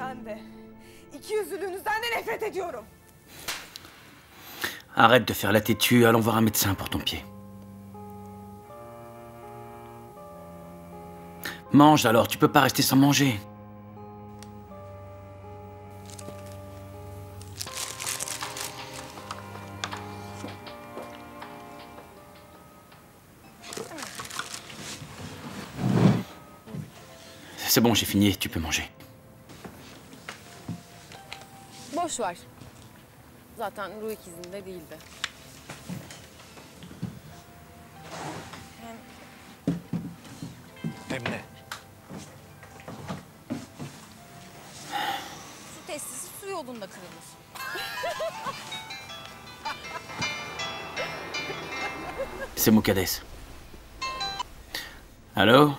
Sizden de. İkiyüzlülüğünüzden de nefret ediyorum. Arrête de faire la têtue, allons voir un médecin pour ton pied. Mange alors, tu peux pas rester sans manger. C'est bon, j'ai fini, tu peux manger. Boş ver. Zaten ruh ikizinde değildi. Hem ne? Su testisi su yolunda kırılır. C'est Moukades. Allô?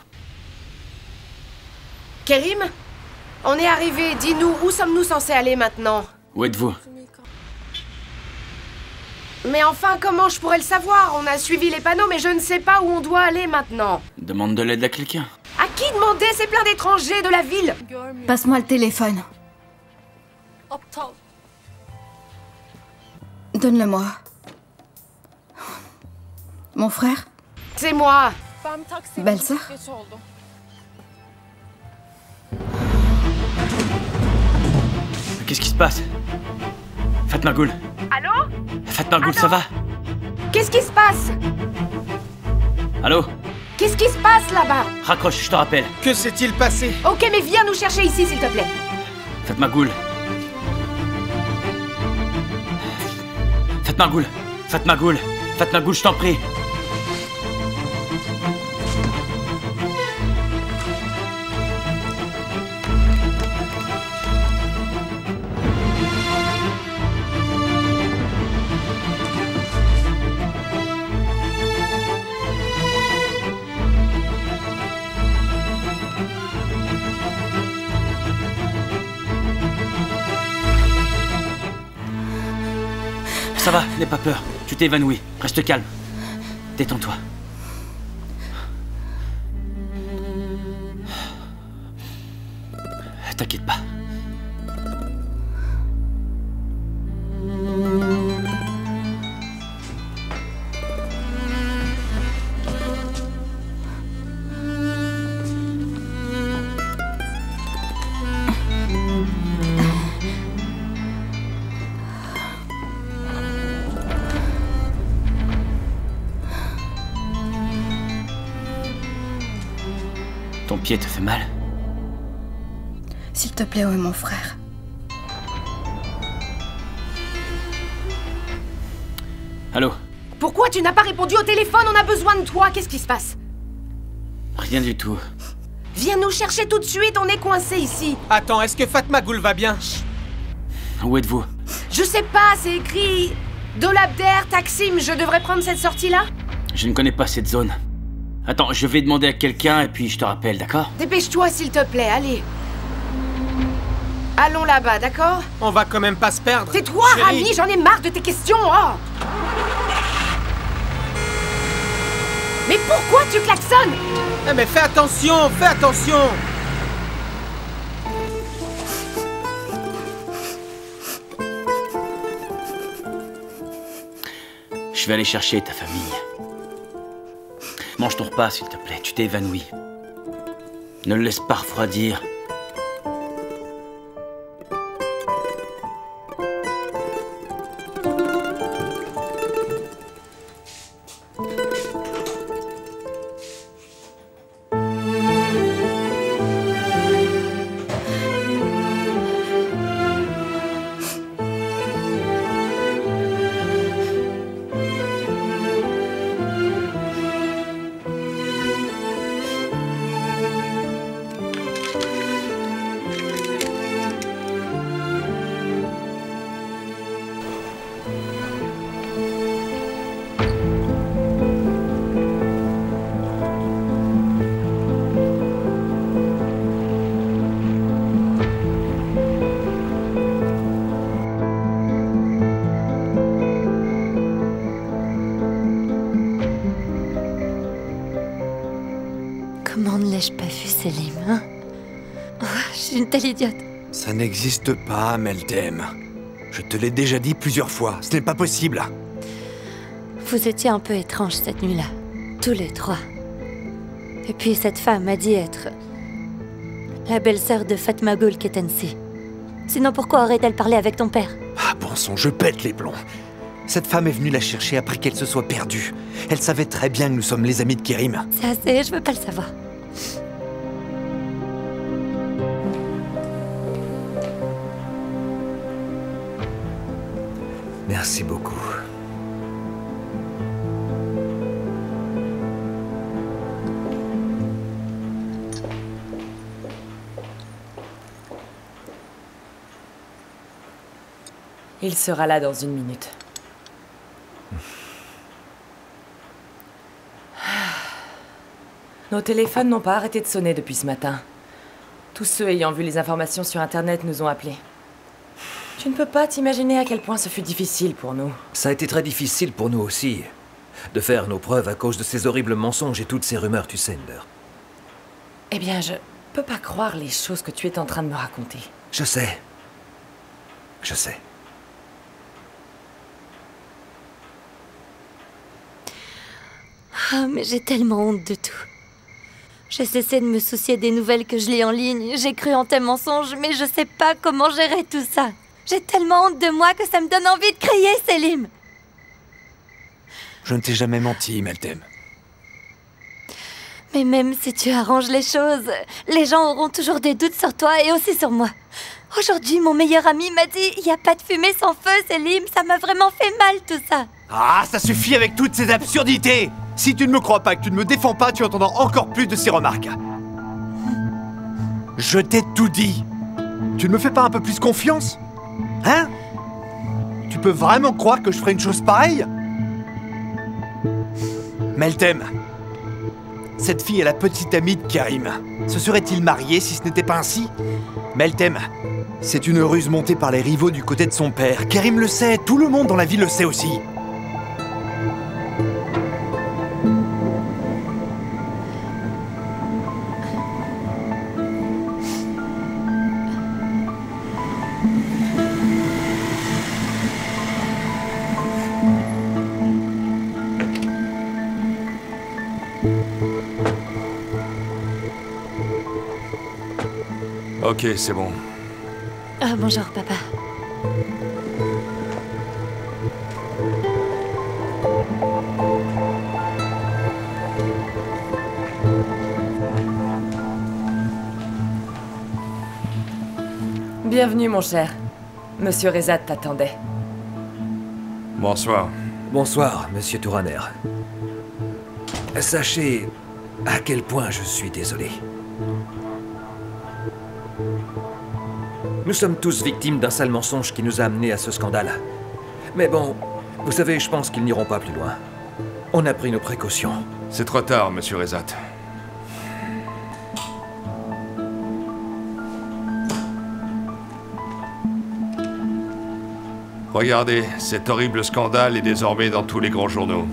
Kerim? On est arrivé, dis-nous, où sommes-nous censés aller maintenant? Où êtes-vous? Mais enfin, comment je pourrais le savoir? On a suivi les panneaux, mais je ne sais pas où on doit aller maintenant. Demande de l'aide à quelqu'un. À qui demander? C'est plein d'étrangers de la ville. Görmüyor. Passe-moi le téléphone. Aptal. Donne-le-moi. Mon frère? C'est moi. Ben bir taksiye Belsa? bindim, geç oldu. Qu'est-ce qui se passe? Fatma Ghoul. Allô? Fatma Ghoul, ça va? Qu'est-ce qui se passe? Allô? Qu'est-ce qui se passe là-bas? Raccroche, je te rappelle. Que s'est-il passé? Ok, mais viens nous chercher ici, s'il te plaît. Fatma Ghoul. Fatma Ghoul. Fatma Ghoul. Fatma Ghoul, je t'en prie. Ça va, n'aie pas peur. Tu t'es évanoui. Reste calme. Détends-toi. T'inquiète pas. Ton pied te fait mal? S'il te plaît, où est mon frère? Allô? Pourquoi tu n'as pas répondu au téléphone? On a besoin de toi. Qu'est-ce qui se passe? Rien du tout. Viens nous chercher tout de suite, on est coincés ici. Attends, est-ce que Fatma Ghoul va bien? Où êtes-vous? Je sais pas, c'est écrit... Dolabder, Taksim, je devrais prendre cette sortie-là? Je ne connais pas cette zone. Attends, je vais demander à quelqu'un et puis je te rappelle, d'accord? Dépêche-toi, s'il te plaît, allez. Allons là-bas, d'accord? On va quand même pas se perdre. C'est toi, Chérie. Rami, j'en ai marre de tes questions, oh! Mais pourquoi tu klaxonnes? Eh mais fais attention, fais attention! Je vais aller chercher ta famille. Mange ton repas, s'il te plaît. Tu t'es évanoui. Ne le laisse pas refroidir. Comment ne l'ai-je pas vu, Selim, hein? Oh, je suis une telle idiote. Ça n'existe pas, Meltem. Je te l'ai déjà dit plusieurs fois, ce n'est pas possible. Vous étiez un peu étranges cette nuit-là, tous les trois. Et puis cette femme a dit être la belle-sœur de Fatma Gul Ketensi. Sinon pourquoi aurait-elle parlé avec ton père? Ah bon sang, je pète les plombs. Cette femme est venue la chercher après qu'elle se soit perdue. Elle savait très bien que nous sommes les amis de Kerim. C'est assez, je veux pas le savoir. Merci beaucoup. Il sera là dans une minute. Nos téléphones n'ont pas arrêté de sonner depuis ce matin. Tous ceux ayant vu les informations sur Internet nous ont appelés. Tu ne peux pas t'imaginer à quel point ce fut difficile pour nous. Ça a été très difficile pour nous aussi, de faire nos preuves à cause de ces horribles mensonges et toutes ces rumeurs, tu sais, Ender. Eh bien, je peux pas croire les choses que tu es en train de me raconter. Je sais. Je sais. Ah, mais j'ai tellement honte de tout. J'ai cessé de me soucier des nouvelles que je lis en ligne. J'ai cru en tes mensonges, mais je sais pas comment gérer tout ça. J'ai tellement honte de moi que ça me donne envie de crier, Selim. Je ne t'ai jamais menti, Meltem. Mais même si tu arranges les choses, les gens auront toujours des doutes sur toi et aussi sur moi. Aujourd'hui, mon meilleur ami m'a dit « Il n'y a pas de fumée sans feu, Selim. Ça m'a vraiment fait mal, tout ça. » Ah, ça suffit avec toutes ces absurdités! Si tu ne me crois pas, que tu ne me défends pas, tu entendras encore plus de ces remarques. Je t'ai tout dit. Tu ne me fais pas un peu plus confiance? Hein? Tu peux vraiment croire que je ferais une chose pareille? Meltem, cette fille est la petite amie de Karim. Se serait-il marié si ce n'était pas ainsi? Meltem, c'est une ruse montée par les rivaux du côté de son père. Karim le sait, tout le monde dans la ville le sait aussi. Ok, c'est bon. Ah, bonjour, papa. Bienvenue, mon cher. Monsieur Rezat t'attendait. Bonsoir. Bonsoir, monsieur Touraner. Sachez à quel point je suis désolé. Nous sommes tous victimes d'un sale mensonge qui nous a amenés à ce scandale. Mais bon, vous savez, je pense qu'ils n'iront pas plus loin. On a pris nos précautions. C'est trop tard, monsieur Rezat. Regardez, cet horrible scandale est désormais dans tous les grands journaux.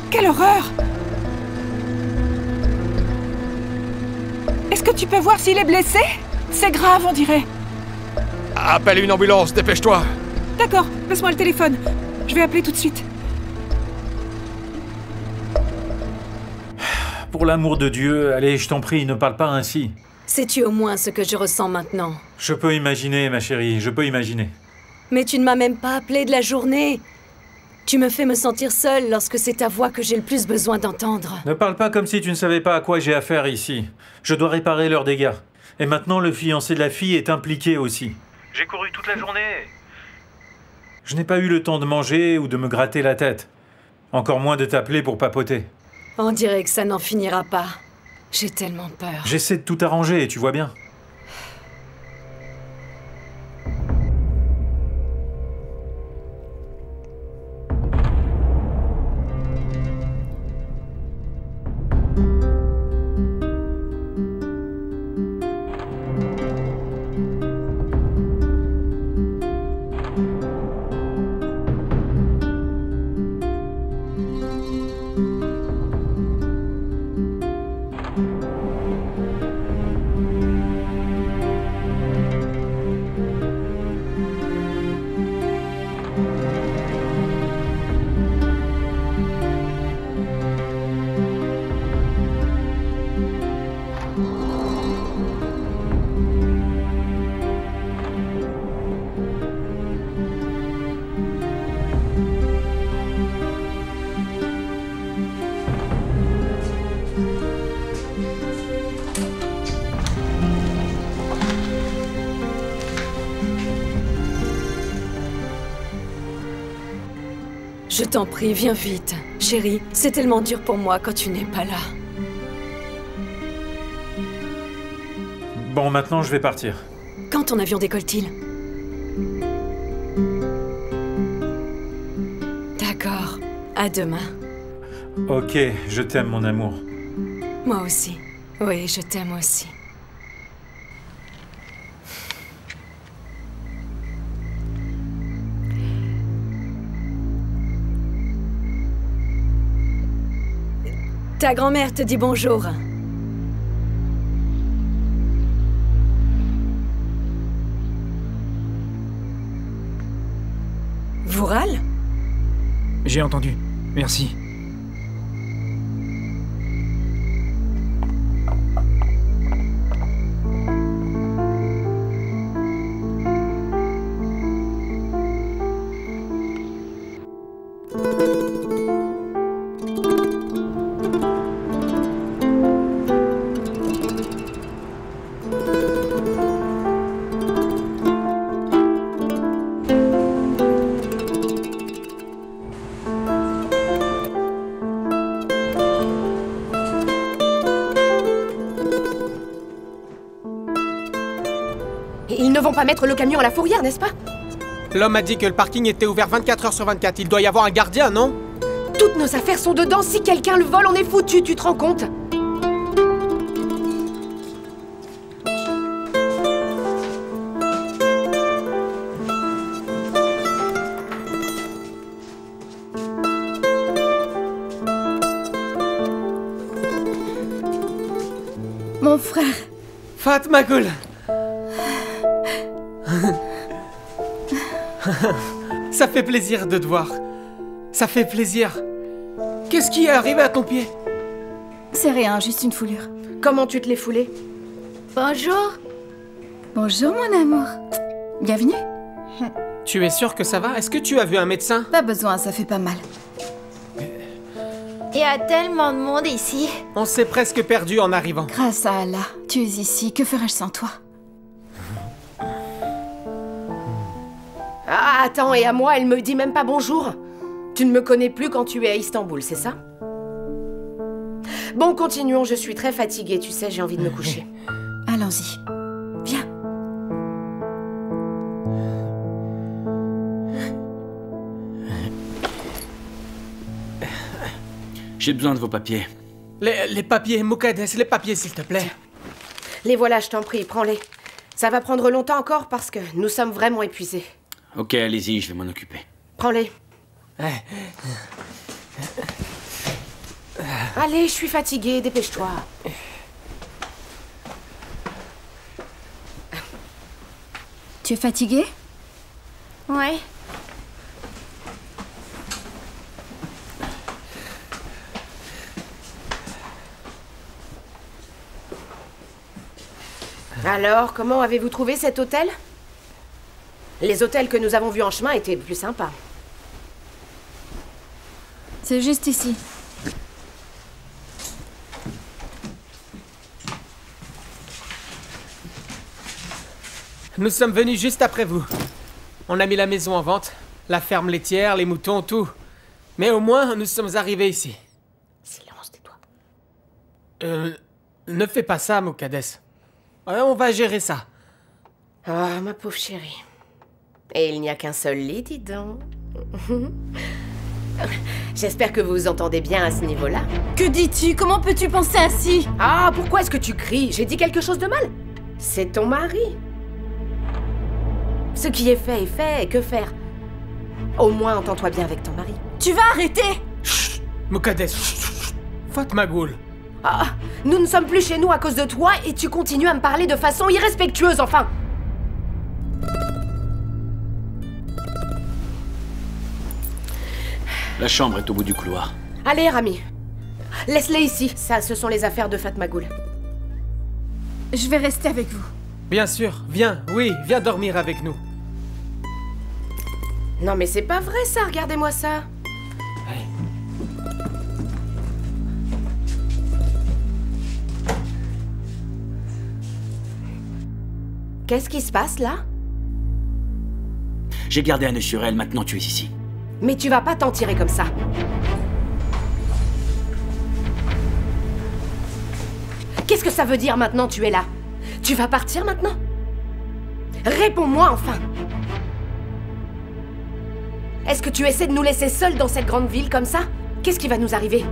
Quelle horreur! Est-ce que tu peux voir s'il est blessé? C'est grave, on dirait. Appelle une ambulance, dépêche-toi. D'accord, passe-moi le téléphone. Je vais appeler tout de suite. Pour l'amour de Dieu, allez, je t'en prie, ne parle pas ainsi. Sais-tu au moins ce que je ressens maintenant? Je peux imaginer, ma chérie, je peux imaginer. Mais tu ne m'as même pas appelé de la journée. Tu me fais me sentir seule lorsque c'est ta voix que j'ai le plus besoin d'entendre. Ne parle pas comme si tu ne savais pas à quoi j'ai affaire ici. Je dois réparer leurs dégâts. Et maintenant, le fiancé de la fille est impliqué aussi. J'ai couru toute la journée. Je n'ai pas eu le temps de manger ou de me gratter la tête. Encore moins de t'appeler pour papoter. On dirait que ça n'en finira pas. J'ai tellement peur. J'essaie de tout arranger, tu vois bien. Je t'en prie, viens vite. Chérie, c'est tellement dur pour moi quand tu n'es pas là. Bon, maintenant je vais partir. Quand ton avion décolle-t-il? D'accord. À demain. Ok, je t'aime, mon amour. Moi aussi. Oui, je t'aime aussi. Ta grand-mère te dit bonjour. Vous râle? J'ai entendu. Merci. Ils ne vont pas mettre le camion à la fourrière, n'est-ce pas? L'homme a dit que le parking était ouvert 24 heures sur 24. Il doit y avoir un gardien, non? Toutes nos affaires sont dedans. Si quelqu'un le vole, on est foutu, tu te rends compte? Mon frère. Fatma Gul. Ça fait plaisir de te voir. Ça fait plaisir. Qu'est-ce qui est arrivé à ton pied? C'est rien, juste une foulure. Comment tu te l'es foulée? Bonjour. Bonjour, mon amour. Bienvenue. Tu es sûre que ça va? Est-ce que tu as vu un médecin? Pas besoin, ça fait pas mal. Il y a tellement de monde ici. On s'est presque perdu en arrivant. Grâce à Allah, tu es ici. Que ferais-je sans toi? Ah, attends, et à moi, elle me dit même pas bonjour. Tu ne me connais plus quand tu es à Istanbul, c'est ça? Bon, continuons, je suis très fatiguée, tu sais, j'ai envie de me coucher. Allons-y. Viens. J'ai besoin de vos papiers. Les papiers, Moukades, les papiers, s'il te plaît. Les voilà, je t'en prie, prends-les. Ça va prendre longtemps encore parce que nous sommes vraiment épuisés. Ok, allez-y, je vais m'en occuper. Prends-les. Allez, je suis fatiguée, dépêche-toi. Tu es fatiguée? Ouais. Alors, comment avez-vous trouvé cet hôtel? Les hôtels que nous avons vus en chemin étaient plus sympas. C'est juste ici. Nous sommes venus juste après vous. On a mis la maison en vente, la ferme laitière, les moutons, tout. Mais au moins, nous sommes arrivés ici. Silence, tais-toi. Ne fais pas ça, Mokades. On va gérer ça. Oh, ma pauvre chérie. Et il n'y a qu'un seul lit, dis donc. J'espère que vous vous entendez bien à ce niveau-là. Que dis-tu? Comment peux-tu penser ainsi? Ah, pourquoi est-ce que tu cries? J'ai dit quelque chose de mal? C'est ton mari. Ce qui est fait, et que faire? Au moins, entends-toi bien avec ton mari. Tu vas arrêter? Chut, Mokades. Fatma Ghoul. Ah, nous ne sommes plus chez nous à cause de toi et tu continues à me parler de façon irrespectueuse, enfin! La chambre est au bout du couloir. Allez, Rami. Laisse-les ici. Ça, ce sont les affaires de Fatma Ghoul. Je vais rester avec vous. Bien sûr, viens, oui, viens dormir avec nous. Non mais c'est pas vrai ça, regardez-moi ça. Allez. Qu'est-ce qui se passe là? J'ai gardé un œil sur elle, maintenant tu es ici. Mais tu vas pas t'en tirer comme ça. Qu'est-ce que ça veut dire maintenant tu es là? Tu vas partir maintenant? Réponds-moi enfin! Est-ce que tu essaies de nous laisser seuls dans cette grande ville comme ça? Qu'est-ce qui va nous arriver?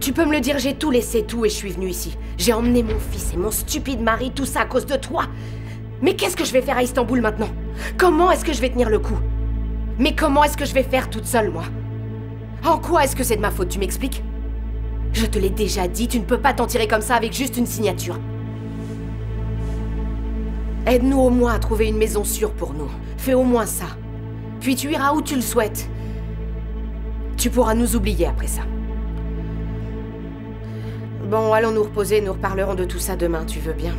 Tu peux me le dire, j'ai tout laissé, tout, et je suis venue ici. J'ai emmené mon fils et mon stupide mari, tout ça à cause de toi. Mais qu'est-ce que je vais faire à Istanbul maintenant? Comment est-ce que je vais tenir le coup? Mais comment est-ce que je vais faire toute seule, moi? En quoi est-ce que c'est de ma faute, tu m'expliques? Je te l'ai déjà dit, tu ne peux pas t'en tirer comme ça avec juste une signature. Aide-nous au moins à trouver une maison sûre pour nous. Fais au moins ça. Puis tu iras où tu le souhaites. Tu pourras nous oublier après ça. Bon, allons nous reposer, nous reparlerons de tout ça demain, tu veux bien?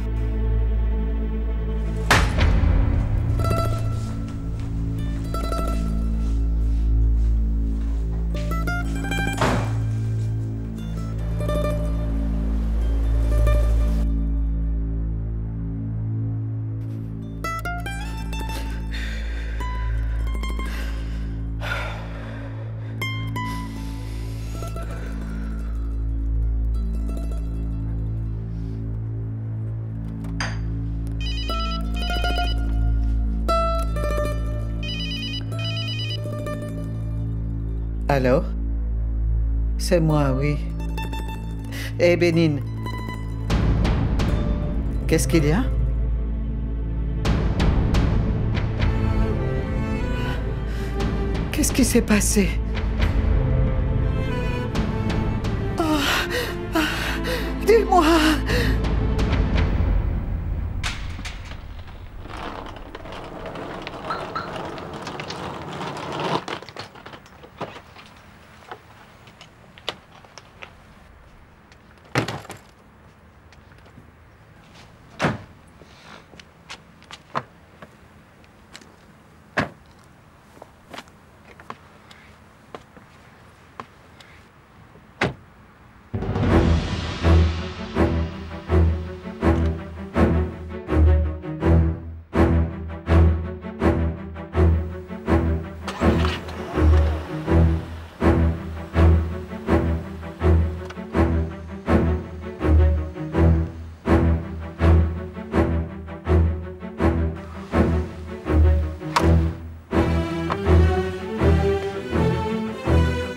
Allô? C'est moi, oui. Eh, Bénine. Qu'est-ce qu'il y a? Qu'est-ce qui s'est passé? Oh, dis-moi!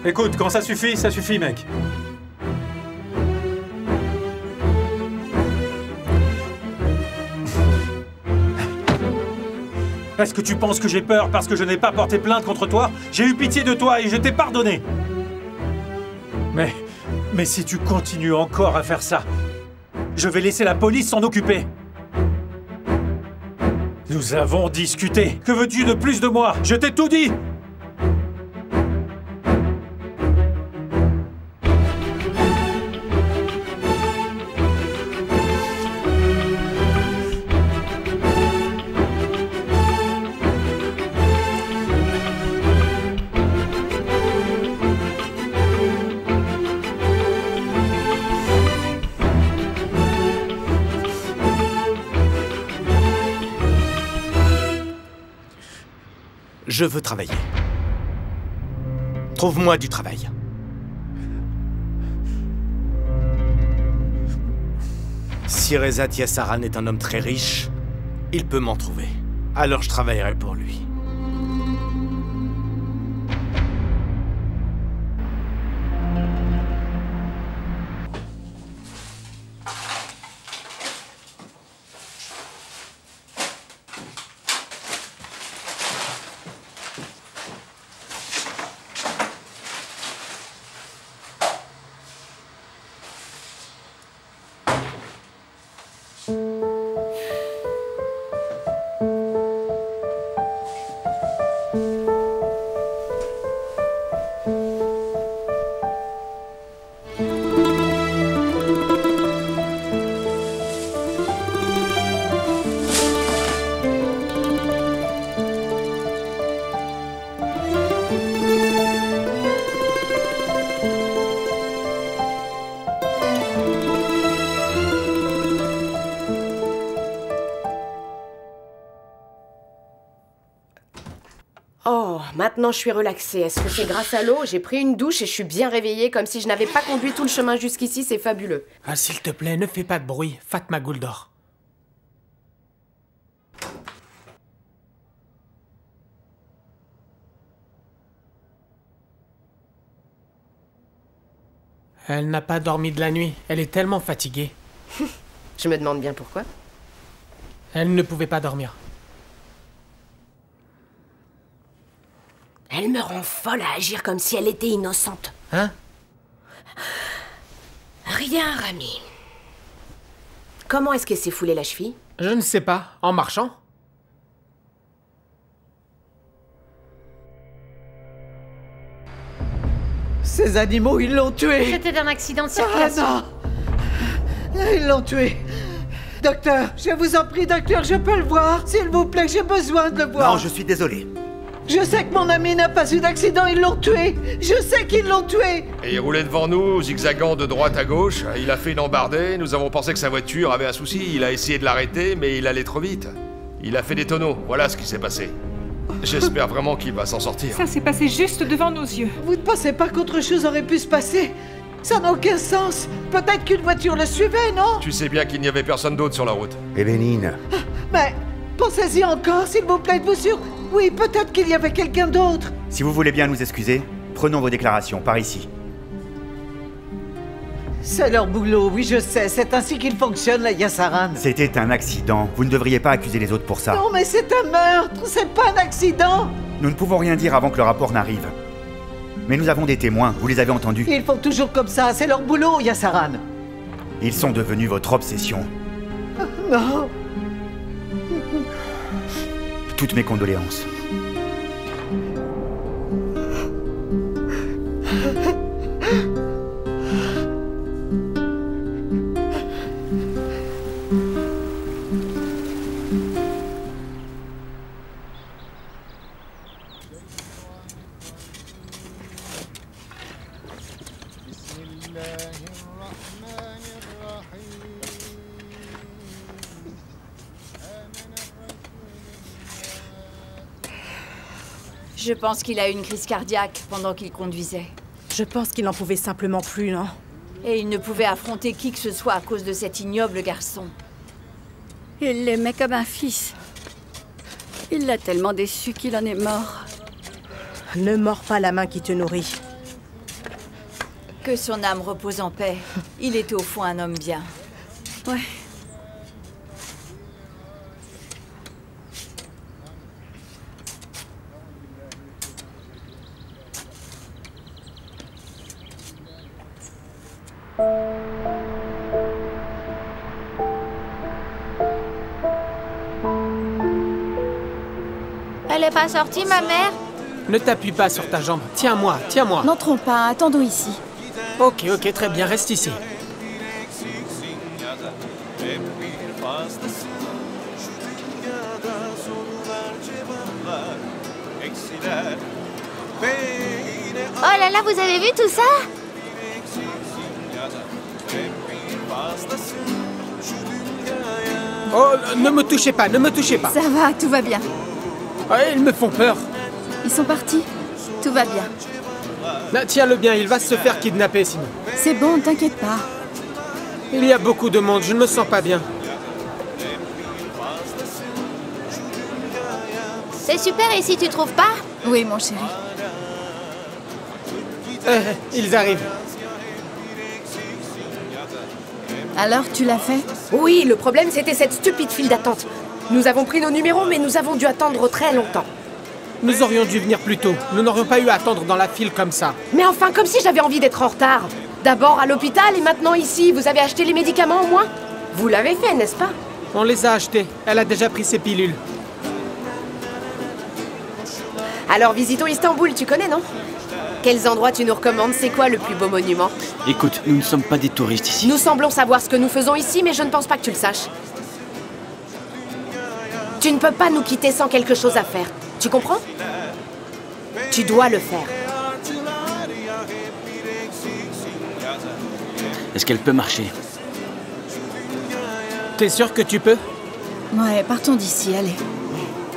Écoute, quand ça suffit, mec. Est-ce que tu penses que j'ai peur parce que je n'ai pas porté plainte contre toi? J'ai eu pitié de toi et je t'ai pardonné. Mais Mais si tu continues encore à faire ça, je vais laisser la police s'en occuper. Nous avons discuté. Que veux-tu de plus de moi? Je t'ai tout dit. Je veux travailler. Trouve-moi du travail. Si Reza Tiasaran est un homme très riche, il peut m'en trouver. Alors je travaillerai pour lui. Oh, maintenant je suis relaxée. Est-ce que c'est grâce à l'eau? J'ai pris une douche et je suis bien réveillée, comme si je n'avais pas conduit tout le chemin jusqu'ici, c'est fabuleux. Ah, s'il te plaît, ne fais pas de bruit. Fatma Gul dort. Elle n'a pas dormi de la nuit. Elle est tellement fatiguée. Je me demande bien pourquoi. Elle ne pouvait pas dormir. Elle me rend folle à agir comme si elle était innocente. Hein? Rien, Rami. Comment est-ce qu'elle s'est foulée la cheville? Je ne sais pas. En marchant? Ces animaux, ils l'ont tué. C'était un accident de Ah circulation. non! Ils l'ont tué. Docteur, je vous en prie, docteur, je peux le voir? S'il vous plaît, j'ai besoin de le voir. Non, je suis désolé. Je sais que mon ami n'a pas eu d'accident, ils l'ont tué. Je sais qu'ils l'ont tué. Et il roulait devant nous, zigzagant de droite à gauche. Il a fait une embardée, nous avons pensé que sa voiture avait un souci. Il a essayé de l'arrêter, mais il allait trop vite. Il a fait des tonneaux, voilà ce qui s'est passé. J'espère vraiment qu'il va s'en sortir. Ça s'est passé juste devant nos yeux. Vous ne pensez pas qu'autre chose aurait pu se passer? Ça n'a aucun sens. Peut-être qu'une voiture le suivait, non? Tu sais bien qu'il n'y avait personne d'autre sur la route. Et Bénine. Mais pensez-y encore, s'il vous plaît, êtes-vous sûr? Oui, peut-être qu'il y avait quelqu'un d'autre. Si vous voulez bien nous excuser, prenons vos déclarations, par ici. C'est leur boulot, oui, je sais. C'est ainsi qu'ils fonctionnent, la Yassaran. C'était un accident. Vous ne devriez pas accuser les autres pour ça. Non, mais c'est un meurtre, c'est pas un accident. Nous ne pouvons rien dire avant que le rapport n'arrive. Mais nous avons des témoins, vous les avez entendus. Ils font toujours comme ça, c'est leur boulot, Yassaran. Ils sont devenus votre obsession. Non. Toutes mes condoléances. Je pense qu'il a eu une crise cardiaque pendant qu'il conduisait. Je pense qu'il n'en pouvait simplement plus, non? Et il ne pouvait affronter qui que ce soit à cause de cet ignoble garçon. Il l'aimait comme un fils. Il l'a tellement déçu qu'il en est mort. Ne mords pas la main qui te nourrit. Que son âme repose en paix. Il était au fond un homme bien. Ouais. Elle est pas sortie, ma mère? Ne t'appuie pas sur ta jambe. Tiens-moi, tiens-moi. N'entrons pas, attendons ici. Ok, très bien, reste ici. Oh là là, vous avez vu tout ça? Oh, ne me touchez pas, ne me touchez pas. Ça va, tout va bien. Ouais, ils me font peur. Ils sont partis. Tout va bien. Tiens-le bien, il va se faire kidnapper sinon. C'est bon, t'inquiète pas. Il y a beaucoup de monde, je ne me sens pas bien. C'est super ici, tu trouves pas? Oui, mon chéri. Ils arrivent. Alors, tu l'as fait? Oui, le problème c'était cette stupide file d'attente. Nous avons pris nos numéros, mais nous avons dû attendre très longtemps. Nous aurions dû venir plus tôt. Nous n'aurions pas eu à attendre dans la file comme ça. Mais enfin, comme si j'avais envie d'être en retard. D'abord à l'hôpital et maintenant ici. Vous avez acheté les médicaments au moins? Vous l'avez fait, n'est-ce pas? On les a achetés. Elle a déjà pris ses pilules. Alors visitons Istanbul, tu connais, non? Quels endroits tu nous recommandes? C'est quoi le plus beau monument? Écoute, nous ne sommes pas des touristes ici. Nous semblons savoir ce que nous faisons ici, mais je ne pense pas que tu le saches. Tu ne peux pas nous quitter sans quelque chose à faire. Tu comprends? Tu dois le faire. Est-ce qu'elle peut marcher? T'es sûr que tu peux? Ouais, partons d'ici, allez.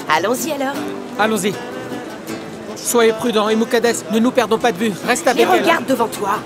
Allons-y alors. Allons-y. Soyez prudents et Moukades, ne nous perdons pas de vue. Reste avec elle. Et regarde devant toi.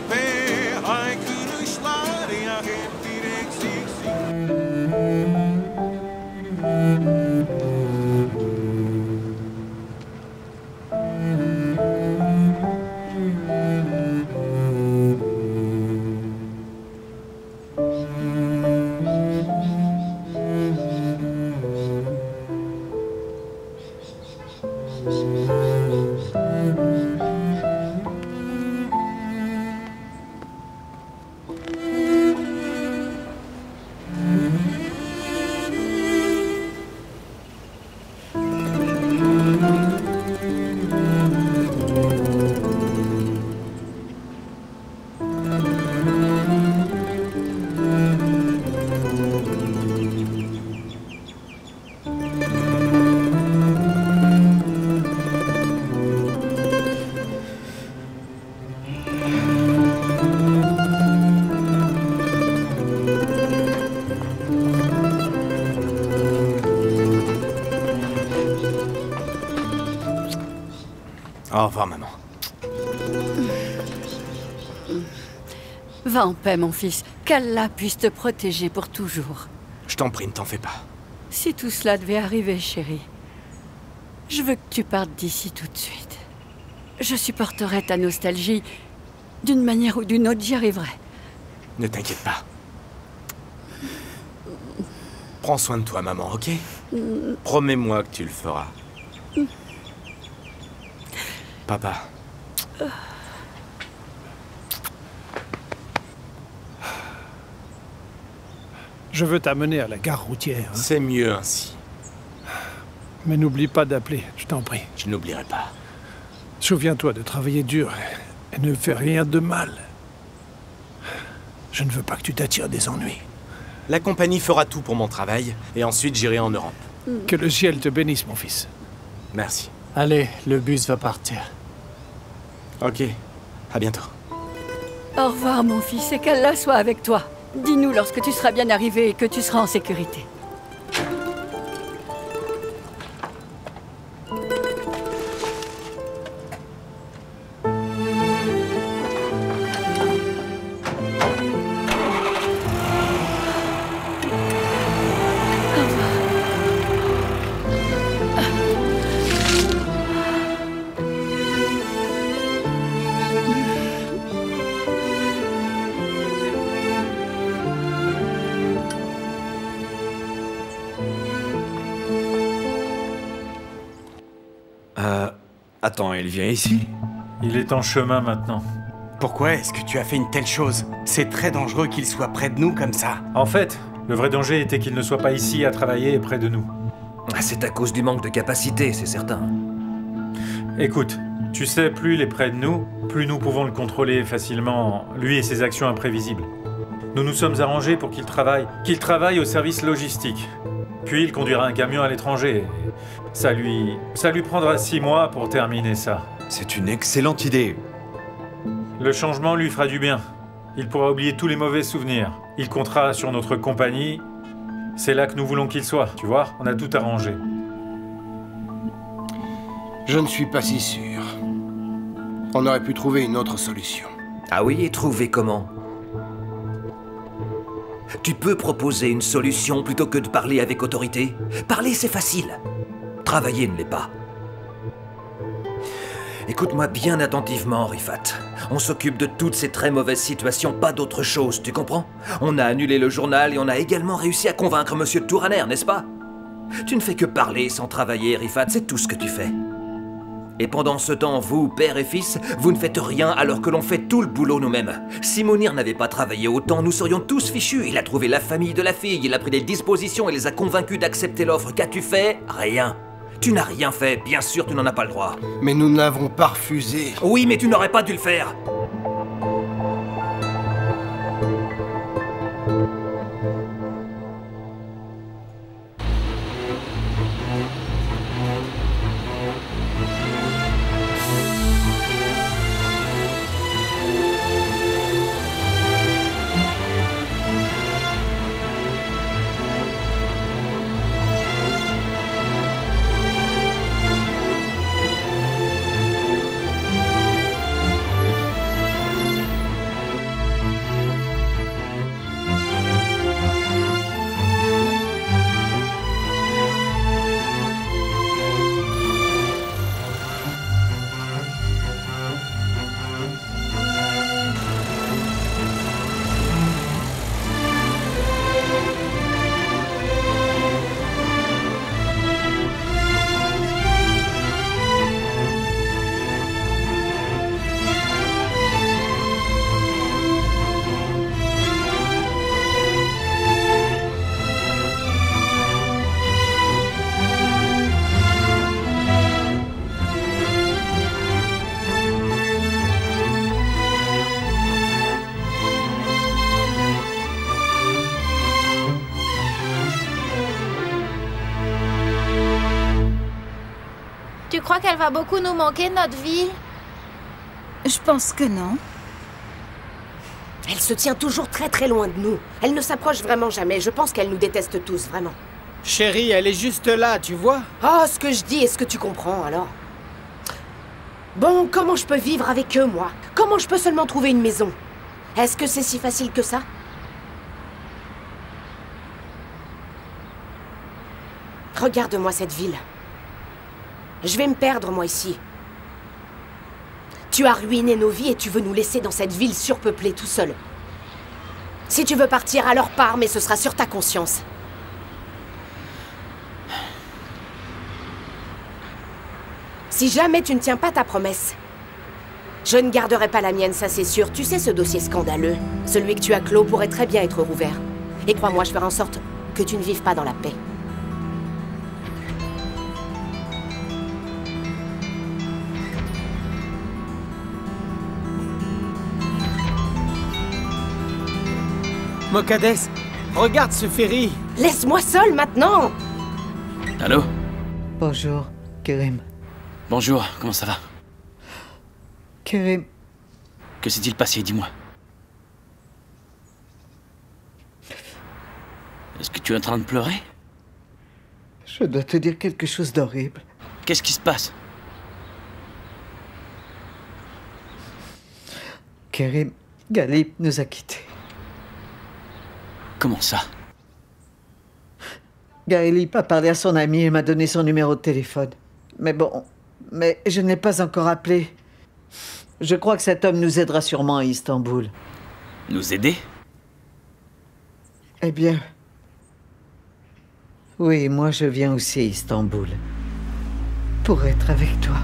Au revoir, maman. Va en paix, mon fils. Qu'Allah puisse te protéger pour toujours. Je t'en prie, ne t'en fais pas. Si tout cela devait arriver, chérie, je veux que tu partes d'ici tout de suite. Je supporterai ta nostalgie. D'une manière ou d'une autre, j'y arriverai. Ne t'inquiète pas. Prends soin de toi, maman, ok? Promets-moi que tu le feras. Papa. Je veux t'amener à la gare routière. C'est mieux ainsi. Mais n'oublie pas d'appeler, je t'en prie. Je n'oublierai pas. Souviens-toi de travailler dur et ne fais rien de mal. Je ne veux pas que tu t'attires des ennuis. La compagnie fera tout pour mon travail, et ensuite j'irai en Europe. Que le ciel te bénisse, mon fils. Merci. Allez, le bus va partir. Ok, à bientôt. Au revoir, mon fils, et qu'Allah soit avec toi. Dis-nous lorsque tu seras bien arrivé et que tu seras en sécurité. Attends, il vient ici? Il est en chemin maintenant. Pourquoi est-ce que tu as fait une telle chose? C'est très dangereux qu'il soit près de nous comme ça. En fait, le vrai danger était qu'il ne soit pas ici à travailler et près de nous. C'est à cause du manque de capacité, c'est certain. Écoute, tu sais, plus il est près de nous, plus nous pouvons le contrôler facilement, lui et ses actions imprévisibles. Nous nous sommes arrangés pour qu'il travaille au service logistique. Puis il conduira un camion à l'étranger. Ça lui prendra 6 mois pour terminer ça. C'est une excellente idée. Le changement lui fera du bien. Il pourra oublier tous les mauvais souvenirs. Il comptera sur notre compagnie. C'est là que nous voulons qu'il soit, tu vois? On a tout arrangé. Je ne suis pas si sûr. On aurait pu trouver une autre solution. Ah oui, et trouver comment? Tu peux proposer une solution plutôt que de parler avec autorité. Parler, c'est facile. Travailler ne l'est pas. Écoute-moi bien attentivement, Rifat. On s'occupe de toutes ces très mauvaises situations, pas d'autre chose, tu comprends? On a annulé le journal et on a également réussi à convaincre Monsieur Touraner, n'est-ce pas? Tu ne fais que parler sans travailler, Rifat, c'est tout ce que tu fais. Et pendant ce temps, vous, père et fils, vous ne faites rien alors que l'on fait tout le boulot nous-mêmes. Si Mounir n'avait pas travaillé autant, nous serions tous fichus. Il a trouvé la famille de la fille, il a pris des dispositions et les a convaincus d'accepter l'offre. Qu'as-tu fait? Rien. Tu n'as rien fait, bien sûr tu n'en as pas le droit. Mais nous n'avons pas refusé. Oui, mais tu n'aurais pas dû le faire. Tu crois qu'elle va beaucoup nous manquer, notre ville? Je pense que non. Elle se tient toujours très très loin de nous. Elle ne s'approche vraiment jamais. Je pense qu'elle nous déteste tous, vraiment. Chérie, elle est juste là, tu vois? Oh, ce que je dis, est-ce que tu comprends, alors? Bon, comment je peux vivre avec eux, moi? Comment je peux seulement trouver une maison? Est-ce que c'est si facile que ça? Regarde-moi cette ville. Je vais me perdre, moi, ici. Tu as ruiné nos vies et tu veux nous laisser dans cette ville surpeuplée tout seul. Si tu veux partir, alors pars, mais ce sera sur ta conscience. Si jamais tu ne tiens pas ta promesse, je ne garderai pas la mienne, ça c'est sûr. Tu sais, ce dossier scandaleux, celui que tu as clos pourrait très bien être rouvert. Et crois-moi, je ferai en sorte que tu ne vives pas dans la paix. Mokadès, regarde ce ferry. Laisse-moi seul maintenant. Allô? Bonjour, Kerim. Bonjour, comment ça va? Kerim. Que s'est-il passé, dis-moi? Est-ce que tu es en train de pleurer? Je dois te dire quelque chose d'horrible. Qu'est-ce qui se passe? Kerim, Galip nous a quittés. Comment ça? Galip a parlé à son ami et m'a donné son numéro de téléphone. Mais je n'ai pas encore appelé. Je crois que cet homme nous aidera sûrement à Istanbul. Nous aider? Eh bien... Oui, moi je viens aussi à Istanbul. Pour être avec toi.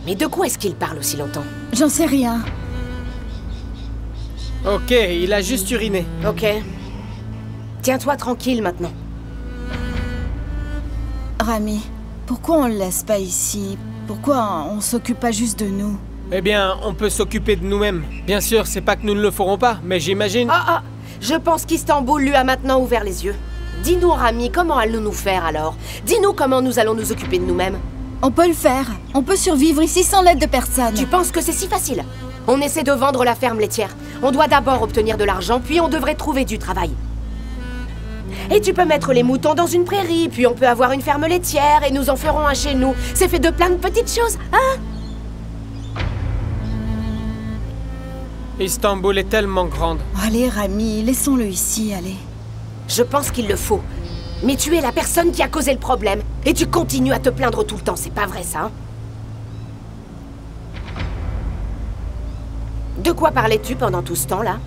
Mais de quoi est-ce qu'il parle aussi longtemps? J'en sais rien. Ok, il a juste uriné. Ok. Tiens-toi tranquille maintenant. Rami, pourquoi on le laisse pas ici? Pourquoi on s'occupe pas juste de nous? Eh bien, on peut s'occuper de nous-mêmes. Bien sûr, c'est pas que nous ne le ferons pas, mais j'imagine... Ah, je pense qu'Istanbul lui a maintenant ouvert les yeux. Dis-nous, Rami, comment allons-nous faire alors? Dis-nous comment nous allons nous occuper de nous-mêmes. On peut le faire. On peut survivre ici sans l'aide de personne. Tu penses que c'est si facile? On essaie de vendre la ferme laitière. On doit d'abord obtenir de l'argent, puis on devrait trouver du travail. Et tu peux mettre les moutons dans une prairie, puis on peut avoir une ferme laitière, et nous en ferons un chez nous. C'est fait de plein de petites choses, hein? Istanbul est tellement grande. Allez, Rami, laissons-le ici, allez. Je pense qu'il le faut. Mais tu es la personne qui a causé le problème. Et tu continues à te plaindre tout le temps, c'est pas vrai ça, hein? De quoi parlais-tu pendant tout ce temps-là?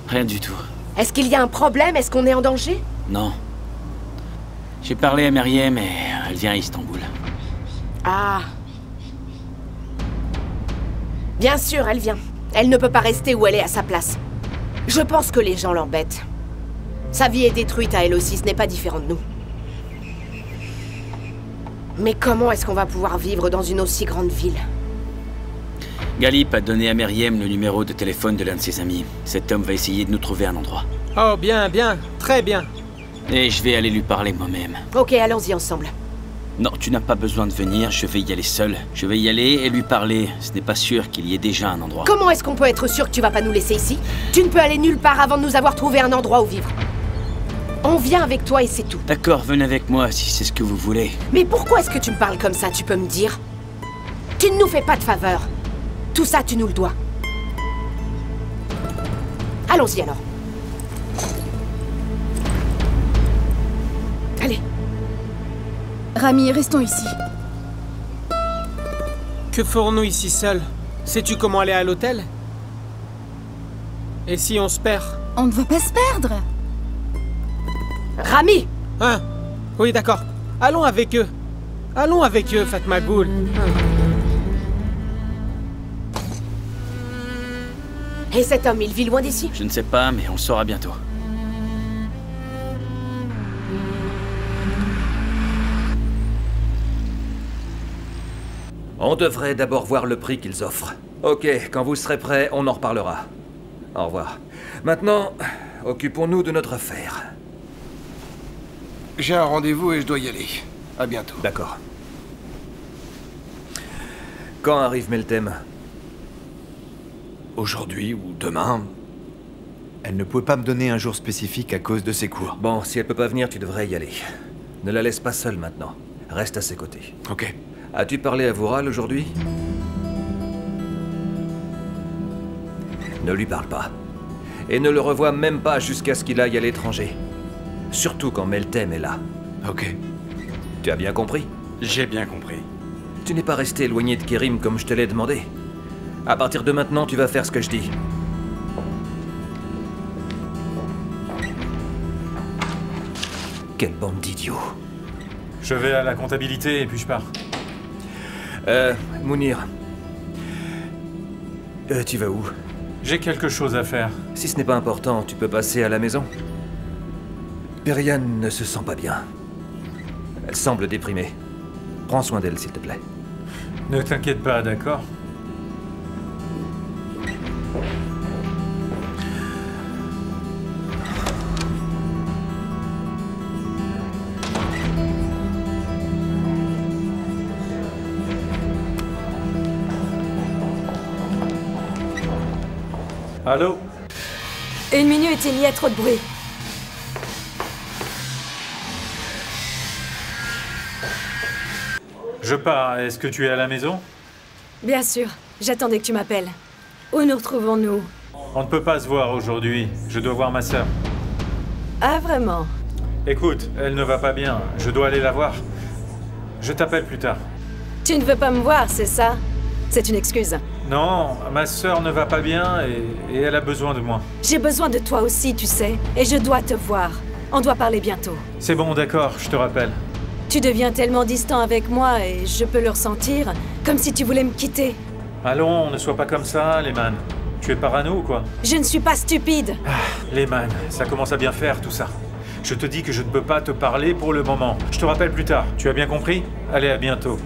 Rien du tout. Est-ce qu'il y a un problème? Est-ce qu'on est en danger? Non. J'ai parlé à Meryem et elle vient à Istanbul. Ah. Bien sûr, elle vient. Elle ne peut pas rester où elle est à sa place. Je pense que les gens l'embêtent. Sa vie est détruite à elle aussi, ce n'est pas différent de nous. Mais comment est-ce qu'on va pouvoir vivre dans une aussi grande ville? Galip a donné à Meryem le numéro de téléphone de l'un de ses amis. Cet homme va essayer de nous trouver un endroit. Oh, bien, bien, très bien. Et je vais aller lui parler moi-même. Ok, allons-y ensemble. Non, tu n'as pas besoin de venir, je vais y aller seul. Je vais y aller et lui parler. Ce n'est pas sûr qu'il y ait déjà un endroit. Comment est-ce qu'on peut être sûr que tu vas pas nous laisser ici? Tu ne peux aller nulle part avant de nous avoir trouvé un endroit où vivre. On vient avec toi et c'est tout. D'accord, venez avec moi si c'est ce que vous voulez. Mais pourquoi est-ce que tu me parles comme ça, tu peux me dire? Tu ne nous fais pas de faveur. Tout ça, tu nous le dois. Allons-y alors. Allez. Rami, restons ici. Que ferons-nous ici seuls? Sais-tu comment aller à l'hôtel? Et si on se perd? On ne va pas se perdre. Rami! Hein? Oui, d'accord. Allons avec eux. Allons avec eux, Fatma Ghoul. Et cet homme, il vit loin d'ici? Je ne sais pas, mais on le saura bientôt. On devrait d'abord voir le prix qu'ils offrent. Ok, quand vous serez prêts, on en reparlera. Au revoir. Maintenant, occupons-nous de notre affaire. J'ai un rendez-vous et je dois y aller. À bientôt. D'accord. Quand arrive Meltem? Aujourd'hui ou demain. Elle ne pouvait pas me donner un jour spécifique à cause de ses cours. Bon, si elle peut pas venir, tu devrais y aller. Ne la laisse pas seule maintenant. Reste à ses côtés. Ok. As-tu parlé à Vural aujourd'hui? Ne lui parle pas. Et ne le revois même pas jusqu'à ce qu'il aille à l'étranger. Surtout quand Meltem est là. Ok. Tu as bien compris? J'ai bien compris. Tu n'es pas resté éloigné de Kerim comme je te l'ai demandé. À partir de maintenant, tu vas faire ce que je dis. Quelle bande d'idiots. Je vais à la comptabilité et puis je pars. Mounir. Tu vas où? J'ai quelque chose à faire. Si ce n'est pas important, tu peux passer à la maison. Periane ne se sent pas bien. Elle semble déprimée. Prends soin d'elle, s'il te plaît. Ne t'inquiète pas, d'accord? Allô? 1 minute, il y a trop de bruit. Je pars. Est-ce que tu es à la maison? Bien sûr, j'attendais que tu m'appelles. Où nous retrouvons-nous? On ne peut pas se voir aujourd'hui. Je dois voir ma sœur. Ah, vraiment? Écoute, elle ne va pas bien. Je dois aller la voir. Je t'appelle plus tard. Tu ne veux pas me voir, c'est ça? C'est une excuse. Non, ma sœur ne va pas bien et elle a besoin de moi. J'ai besoin de toi aussi, tu sais. Et je dois te voir. On doit parler bientôt. C'est bon, d'accord, je te rappelle. Tu deviens tellement distant avec moi et je peux le ressentir, comme si tu voulais me quitter. Allons, ne sois pas comme ça, Lehman. Tu es parano ou quoi? Je ne suis pas stupide. Lehman, ça commence à bien faire tout ça. Je te dis que je ne peux pas te parler pour le moment. Je te rappelle plus tard. Tu as bien compris? Allez, à bientôt.